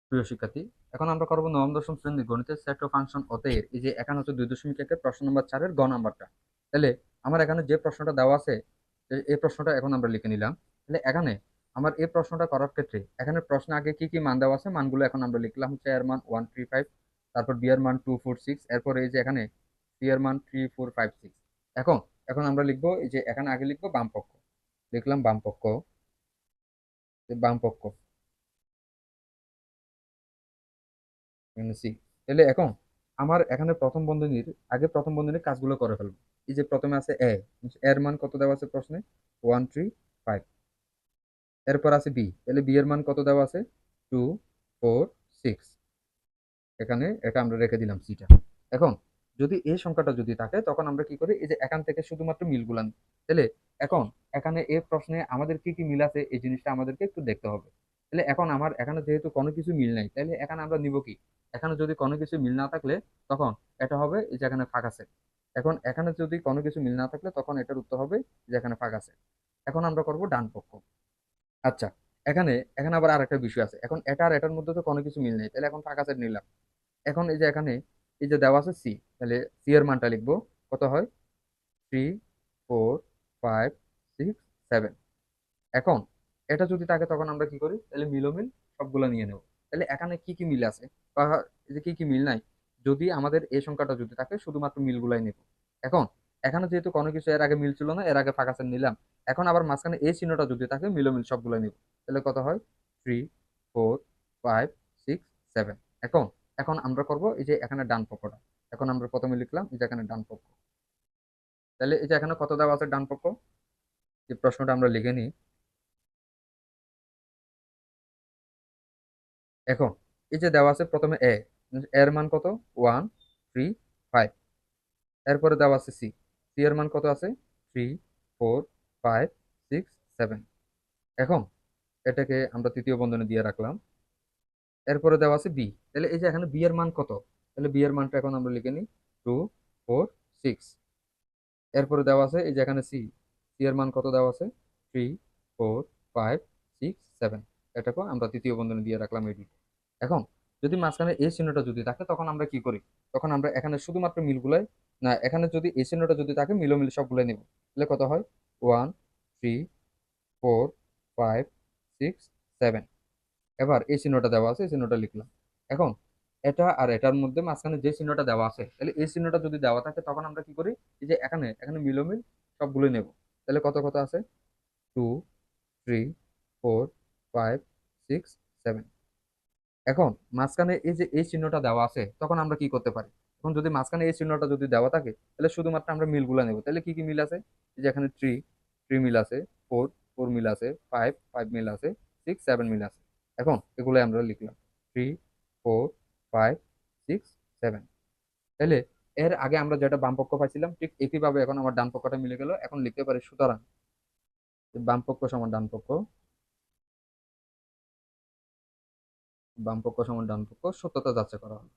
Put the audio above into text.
প্রিয় শিক্ষার্থী, এখন আমরা করবো নবম দশম শ্রেণীর গণিতের সেট ও ফাংশন অতএর এই যে এখানে হচ্ছে 2.1 প্রশ্ন নম্বর 4 গ নাম্বারটা। তাহলে আমার এখানে যে প্রশ্নটা দেওয়া আছে, এই প্রশ্নটা এখন আমরা লিখে নিলাম। তাহলে এখানে আমার এই প্রশ্নটা করার ক্ষেত্রে এখানে প্রশ্ন আগে কি কি মান দেওয়া আছে মানগুলো এখন আমরা লিখলাম হচ্ছে এর মান 135, তারপর বি এর মান 246, এরপর এই যে এখানে সি এর মান 3456। এখন এখন আমরা লিখবো এই যে এখানে আগে লিখবো বাম পক্ষ, লিখলাম বাম পক্ষ, বাম পক্ষ সি। তাহলে এখন আমার এখানে প্রথম বন্ধনীর আগে প্রথম বন্ধনীর কাজগুলো করে ফেলবো। এই যে প্রথমে আছে এ, এর মান কত দেওয়া আছে প্রশ্নে? 135। এরপর আছে বি, তাহলে বি এর মান কত দেওয়া আছে? 246। এখানে এটা আমরা রেখে দিলাম সিটা। এখন যদি এই সংখ্যাটা যদি থাকে তখন আমরা কি করি, এই যে এখান থেকে শুধুমাত্র মিলগুলা নিই। তাহলে এখন এখানে এই প্রশ্নে আমাদের কি কি মিল আছে এই জিনিসটা আমাদেরকে একটু দেখতে হবে। তাহলে এখন আমার এখানে যেহেতু কোনো কিছু মিল নাই, তাহলে এখানে আমরা নিব কি? এখানে যদি কোনো কিছু মিল না থাকলে তখন এটা হবে এই যে এখানে ফাঁকা আছে। এখন এখানে যদি কোনো কিছু মিল না থাকলে তখন এটার উত্তর হবে যে এখানে ফাঁকা আছে। এখন আমরা করব ডান পক্ষ। আচ্ছা, এখানে এখানে আবার আরেকটা বিষয় আছে। এখন এটা আর এটার মধ্যে তো কোনো কিছু মিল নেই, তাহলে এখন ফাঁকা সেট নিলাম। এখন এই যে এখানে এই যে দেওয়া আছে সি, তাহলে সি এর মানটা লিখবো। কত হয়? 3, 4, 5, 6, 7। এখন এটা যদি থাকে তখন আমরা কি করি, তাহলে মিলোমিল সবগুলো নিয়ে নেব। তাহলে এখানে কি কি মিল আছে বা এই যে কি কি মিল নাই, যদি আমাদের এই সংখ্যাটা যদি থাকে শুধুমাত্র মিলগুলাই নেব। এখন এখানে যেহেতু কোনো কিছু এর আগে মিল ছিল না, এর আগে ফাঁকা সেট নিলাম। এখন আবার মাঝখানে এই চিহ্নটা যদি থাকে মিলোমিল সবগুলো নিব। তাহলে কত হয়? 3, 4, 5, 6, 7। এখন এখন আমরা করব এই যে এখানে ডান পক্ষটা। এখন আমরা প্রথমে লিখলাম এই যে এখানে ডান পক্ষ। তাহলে এই যে এখানে কত দেওয়া আছে ডান পক্ষ, যে প্রশ্নটা আমরা লিখে নিই। এখন এই যে দেওয়া আছে প্রথমে এ, এর মান কত? 1, 3, 5। এরপরে দেওয়া আছে সি, সি এর মান কত আছে? 3, 4, 5, 6, 7। এখন এটাকে আমরা তৃতীয় বন্ধনী দিয়ে রাখলাম। এরপরে দেওয়া আছে বি, তাহলে এই যে এখানে বি এর মান কত? তাহলে বি এর মানটা এখন আমরা লিখে নিই 2, 4, 6। এরপরে দেওয়া আছে এই যে এখানে সি, সি এর মান কত দেওয়া আছে? 3, 4, 5, 6, 7। এটাকে আমরা তৃতীয় বন্ধনী দিয়ে রাখলাম এটি। এখন যদি মাঝখানে এই চিহ্নটা যদি থাকে তখন আমরা কি করি, তখন আমরা এখানে শুধুমাত্র মিলগুলাই, না এখানে যদি এই চিহ্নটা যদি থাকে মিল সবগুলাই নেব। তাহলে কত হয়? 1, 3, 4, 5, 6, 7। এবার এই চিহ্নটা দেওয়া আছে, এই চিহ্নটা লিখলাম। এখন এটা আর এটার মধ্যে মাঝখানে যে চিহ্নটা দেওয়া আছে, তাহলে এই চিহ্নটা যদি দেওয়া থাকে তখন আমরা কি করি, এই যে এখানে এখানে মিল সবগুলোই নেব। তাহলে কত কত আছে? 2, 3, 4, 5, 6, 7। এখন মাঝখানে এই যে এই চিহ্নটা দেওয়া আছে তখন আমরা কি করতে পারি, এখন যদি মাঝখানে এই চিহ্নটা যদি দেওয়া থাকে তাহলে শুধুমাত্র আমরা মিলগুলা নেব। তাহলে কি কি মিল আছে? এই যে এখানে 3, 3 মিল আছে, 4, 4 মিল আছে, 5, 5 মিল আছে, 6, 7 মিল আছে। এখন এগুলো আমরা লিখলাম 3, 4, 5, 6, 7। তাহলে এর আগে আমরা যেটা বাম পক্ষ পাইছিলাম ঠিক একইভাবে এখন আমার ডান পক্ষটা মিলে গেল। এখন লিখতে পারি সুতরাং বাম পক্ষ সমান ডান পক্ষ, বাম পক্ষ সমান ডান পক্ষ সত্যতা যাচাই করা হলো।